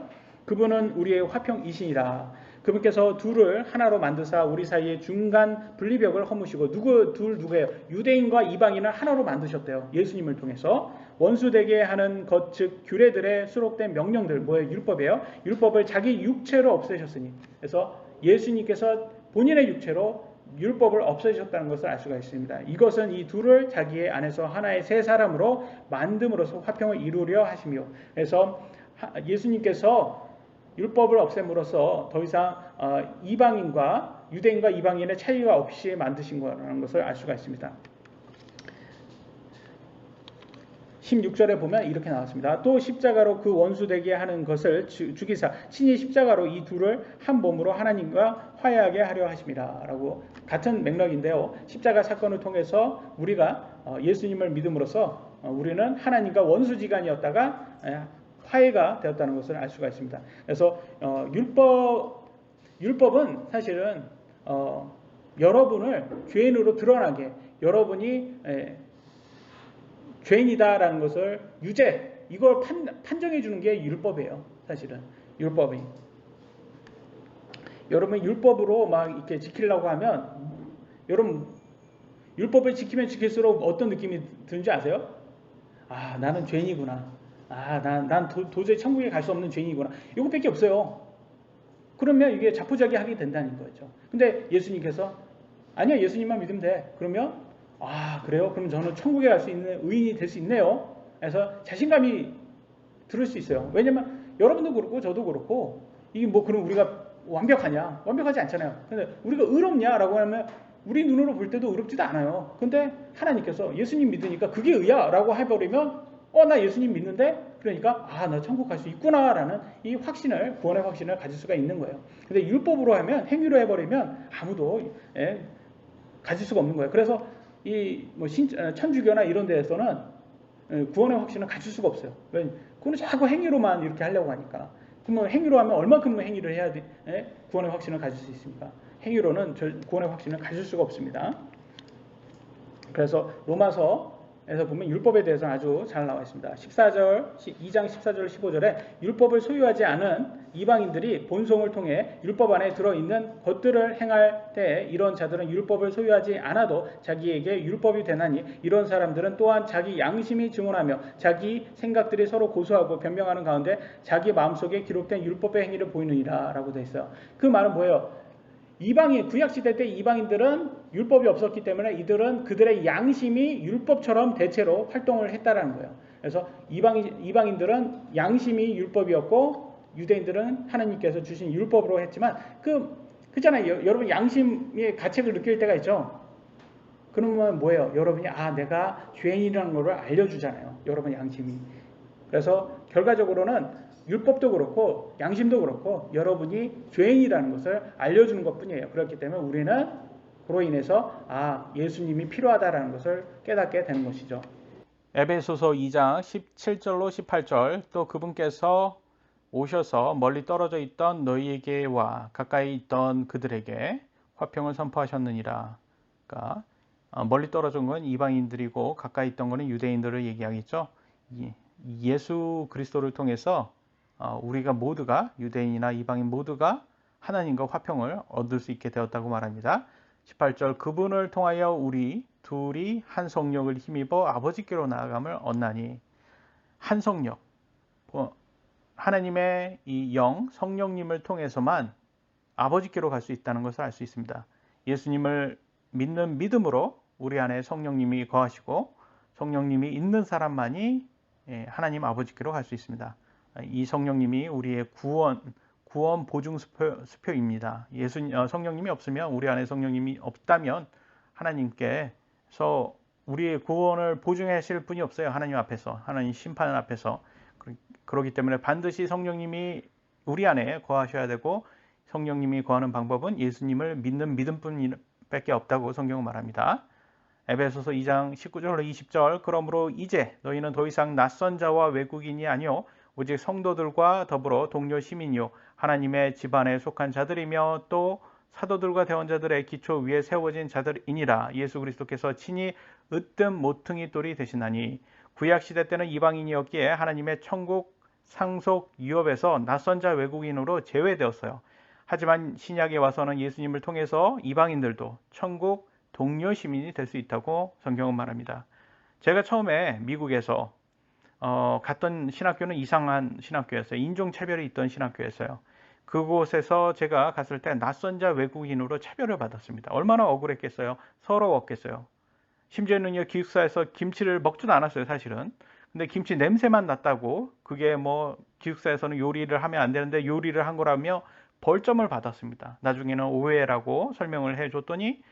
그분은 우리의 화평이시니라. 그분께서 둘을 하나로 만드사 우리 사이의 중간 분리벽을 허무시고 누구예요? 유대인과 이방인을 하나로 만드셨대요. 예수님을 통해서 원수되게 하는 것 즉 규례들에 수록된 명령들 뭐예요? 율법이에요. 율법을 자기 육체로 없애셨으니 그래서 예수님께서 본인의 육체로 율법을 없애셨다는 것을 알 수가 있습니다. 이것은 이 둘을 자기의 안에서 하나의 새 사람으로 만듦으로써 화평을 이루려 하시며 그래서 예수님께서 율법을 없앰으로써 더 이상 유대인과 이방인의 차이가 없이 만드신 거라는 것을 알 수가 있습니다. 16절에 보면 이렇게 나왔습니다. 또 십자가로 그 원수되게 하는 것을 죽이사 친히 십자가로 이 둘을 한 몸으로 하나님과 화해하게 하려 하심이라 라고 같은 맥락인데요. 십자가 사건을 통해서 우리가 예수님을 믿음으로써 우리는 하나님과 원수지간이었다가 화해가 되었다는 것을 알 수가 있습니다. 그래서 율법은 사실은 여러분을 죄인으로 드러나게 여러분이 죄인이다라는 것을 이걸 판정해 주는 게 율법이에요. 사실은 율법이 여러분 율법으로 막 이렇게 지키려고 하면 여러분 율법을 지키면 지킬수록 어떤 느낌이 드는지 아세요? 나는 죄인이구나. 난 도저히 천국에 갈 수 없는 죄인이구나. 이것밖에 없어요. 그러면 이게 자포자기하게 된다는 거죠. 근데 예수님께서 아니야 예수님만 믿으면 돼. 그러면 그래요? 그럼 저는 천국에 갈 수 있는 의인이 될 수 있네요. 그래서 자신감이 들을 수 있어요. 왜냐면 여러분도 그렇고 저도 그렇고 이게 그럼 우리가 완벽하냐? 완벽하지 않잖아요. 근데 우리가 의롭냐라고 하면 우리 눈으로 볼 때도 의롭지도 않아요. 근데 하나님께서 예수님 믿으니까 그게 의야 라고 해버리면 나 예수님 믿는데? 그러니까 나 천국 갈 수 있구나라는 이 확신을, 구원의 확신을 가질 수가 있는 거예요. 근데 율법으로 하면, 행위로 해버리면 아무도 가질 수가 없는 거예요. 그래서 이 천주교나 이런 데에서는 구원의 확신을 가질 수가 없어요. 왜? 그거는 자꾸 행위로만 이렇게 하려고 하니까. 그러면 행위로 하면 얼마큼 행위를 해야 구원의 확신을 가질 수 있습니까? 행위로는 구원의 확신을 가질 수가 없습니다. 그래서 로마서에서 보면 율법에 대해서는 아주 잘 나와 있습니다. 2장 14절 15절에 율법을 소유하지 않은 이방인들이 본성을 통해 율법 안에 들어있는 것들을 행할 때 이런 자들은 율법을 소유하지 않아도 자기에게 율법이 되나니 이런 사람들은 또한 자기 양심이 증언하며 자기 생각들이 서로 고소하고 변명하는 가운데 자기 마음속에 기록된 율법의 행위를 보이느니라 라고 되어 있어요. 그 말은 뭐예요? 구약시대 때 이방인들은 율법이 없었기 때문에 이들은 그들의 양심이 율법처럼 대체로 활동을 했다라는 거예요. 그래서 이방인들은 양심이 율법이었고 유대인들은 하나님께서 주신 율법으로 했지만 그잖아요. 여러분 양심의 가책을 느낄 때가 있죠. 그러면 뭐예요? 여러분이 내가 죄인이라는 것을 알려주잖아요. 여러분 양심이. 그래서 결과적으로는 율법도 그렇고 양심도 그렇고 여러분이 죄인이라는 것을 알려주는 것뿐이에요. 그렇기 때문에 우리는 그로 인해서 예수님이 필요하다라는 것을 깨닫게 되는 것이죠. 에베소서 2장 17절로 18절 또 그분께서 오셔서 멀리 떨어져 있던 너희에게와 가까이 있던 그들에게 화평을 선포하셨느니라. 그러니까 멀리 떨어진 건 이방인들이고 가까이 있던 것은 유대인들을 얘기하겠죠. 예수 그리스도를 통해서 우리가 모두가 유대인이나 이방인 모두가 하나님과 화평을 얻을 수 있게 되었다고 말합니다. 18절 그분을 통하여 우리 둘이 한 성령을 힘입어 아버지께로 나아감을 얻나니 한 성령 하나님의 이 영 성령님을 통해서만 아버지께로 갈 수 있다는 것을 알 수 있습니다. 예수님을 믿는 믿음으로 우리 안에 성령님이 거하시고 성령님이 있는 사람만이 하나님 아버지께로 갈 수 있습니다. 이 성령님이 우리의 구원 보증 수표입니다. 성령님이 없으면 우리 안에 성령님이 없다면 하나님께서 우리의 구원을 보증하실 분이 없어요. 하나님 앞에서 하나님 심판 앞에서. 그렇기 때문에 반드시 성령님이 우리 안에 거하셔야 되고 성령님이 거하는 방법은 예수님을 믿는 믿음뿐밖에 없다고 성경은 말합니다. 에베소서 2장 19절로 20절 그러므로 이제 너희는 더 이상 낯선 자와 외국인이 아니요 오직 성도들과 더불어 동료 시민이요 하나님의 집안에 속한 자들이며 또 사도들과 대언자들의 기초 위에 세워진 자들이니라. 예수 그리스도께서 친히 으뜸 모퉁이 돌이 되시나니 구약시대 때는 이방인이었기에 하나님의 천국 상속 유업에서 낯선 자 외국인으로 제외되었어요. 하지만 신약에 와서는 예수님을 통해서 이방인들도 천국 동료 시민이 될 수 있다고 성경은 말합니다. 제가 처음에 미국에서 갔던 신학교는 이상한 신학교였어요. 인종차별이 있던 신학교였어요. 그곳에서 제가 갔을 때 낯선 자 외국인으로 차별을 받았습니다. 얼마나 억울했겠어요. 서러웠겠어요. 심지어는요 기숙사에서 김치를 먹지도 않았어요. 사실은. 근데 김치 냄새만 났다고 그게 기숙사에서는 요리를 하면 안 되는데 요리를 한 거라며 벌점을 받았습니다. 나중에는 오해라고 설명을 해줬더니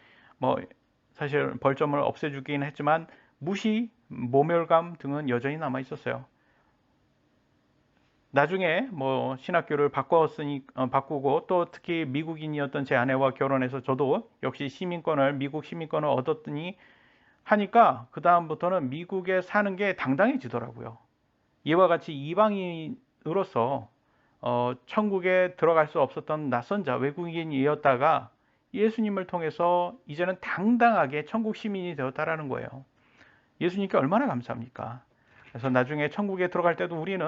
사실 벌점을 없애주긴 했지만 무시, 모멸감 등은 여전히 남아 있었어요. 나중에 신학교를 바꾸고 또 특히 미국인이었던 제 아내와 결혼해서 저도 역시 미국 시민권을 얻었더니 하니까 그 다음부터는 미국에 사는 게 당당해지더라고요. 이와 같이 이방인으로서 천국에 들어갈 수 없었던 낯선 자 외국인이었다가 예수님을 통해서 이제는 당당하게 천국 시민이 되었다라는 거예요. 예수님께 얼마나 감사합니까? 그래서 나중에 천국에 들어갈 때도 우리는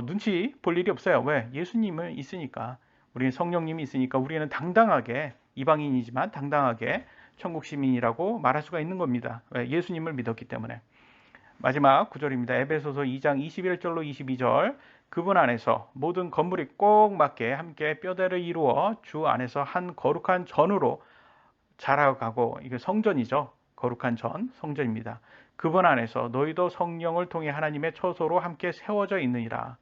눈치 볼 일이 없어요. 왜? 예수님은 있으니까. 우리는 성령님이 있으니까 우리는 당당하게 이방인이지만 당당하게 천국 시민이라고 말할 수가 있는 겁니다. 왜? 예수님을 믿었기 때문에. 마지막 구절입니다. 에베소서 2장 21절로 22절 그분 안에서 모든 건물이 꼭 맞게 함께 뼈대를 이루어 주 안에서 한 거룩한 전으로 자라가고 이게 성전이죠. 거룩한 전, 성전입니다. 그분 안에서 너희도 성령을 통해 하나님의 처소로 함께 세워져 있느니라.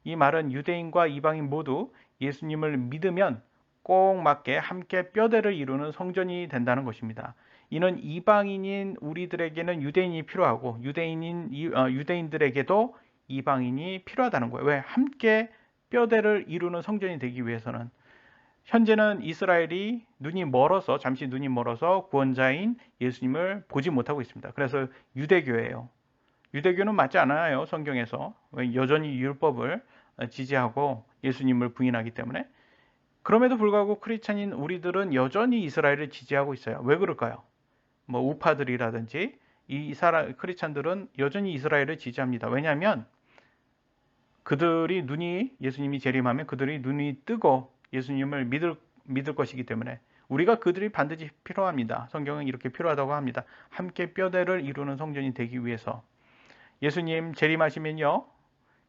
이 말은 유대인과 이방인 모두 예수님을 믿으면 꼭 맞게 함께 뼈대를 이루는 성전이 된다는 것입니다. 이는 이방인인 우리들에게는 유대인이 필요하고 유대인들에게도 이방인이 필요하다는 거예요. 왜? 함께 뼈대를 이루는 성전이 되기 위해서는. 현재는 이스라엘이 잠시 눈이 멀어서 구원자인 예수님을 보지 못하고 있습니다. 그래서 유대교예요. 유대교는 맞지 않아요. 성경에서. 여전히 율법을 지지하고 예수님을 부인하기 때문에. 그럼에도 불구하고 크리스찬인 우리들은 여전히 이스라엘을 지지하고 있어요. 왜 그럴까요? 뭐 우파들이라든지 크리스찬들은 여전히 이스라엘을 지지합니다. 왜냐하면 예수님이 재림하면 그들이 눈이 뜨고 예수님을 믿을 것이기 때문에 우리가 그들이 반드시 필요합니다. 성경은 이렇게 필요하다고 합니다. 함께 뼈대를 이루는 성전이 되기 위해서. 예수님 재림하시면요.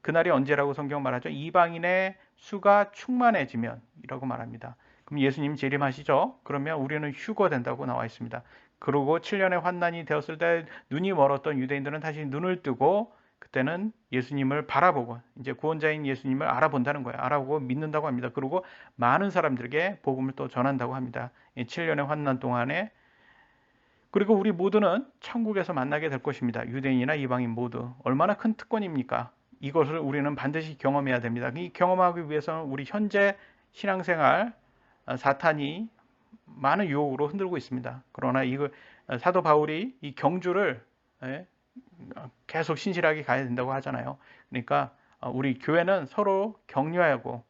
그날이 언제라고 성경 말하죠? 이방인의 수가 충만해지면 이라고 말합니다. 그럼 예수님 재림하시죠? 그러면 우리는 휴거된다고 나와 있습니다. 그리고 7년의 환난이 되었을 때 눈이 멀었던 유대인들은 다시 눈을 뜨고 그때는 예수님을 바라보고 이제 구원자인 예수님을 알아본다는 거예요. 알아보고 믿는다고 합니다. 그리고 많은 사람들에게 복음을 또 전한다고 합니다. 7년의 환난 동안에. 그리고 우리 모두는 천국에서 만나게 될 것입니다. 유대인이나 이방인 모두. 얼마나 큰 특권입니까? 이것을 우리는 반드시 경험해야 됩니다. 이 경험하기 위해서는 우리 현재 신앙생활 사탄이 많은 유혹으로 흔들고 있습니다. 그러나 사도 바울이 이 경주를 계속 신실하게 가야 된다고 하잖아요. 그러니까 우리 교회는 서로 격려하고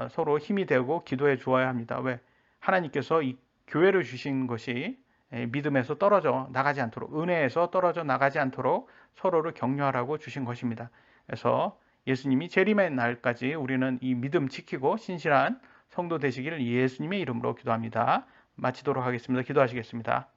서로 힘이 되고 기도해 주어야 합니다. 왜? 하나님께서 이 교회를 주신 것이 믿음에서 떨어져 나가지 않도록, 은혜에서 떨어져 나가지 않도록 서로를 격려하라고 주신 것입니다. 그래서 예수님이 재림의 날까지 우리는 이 믿음 지키고 신실한 성도 되시기를 예수님의 이름으로 기도합니다. 마치도록 하겠습니다. 기도하시겠습니다.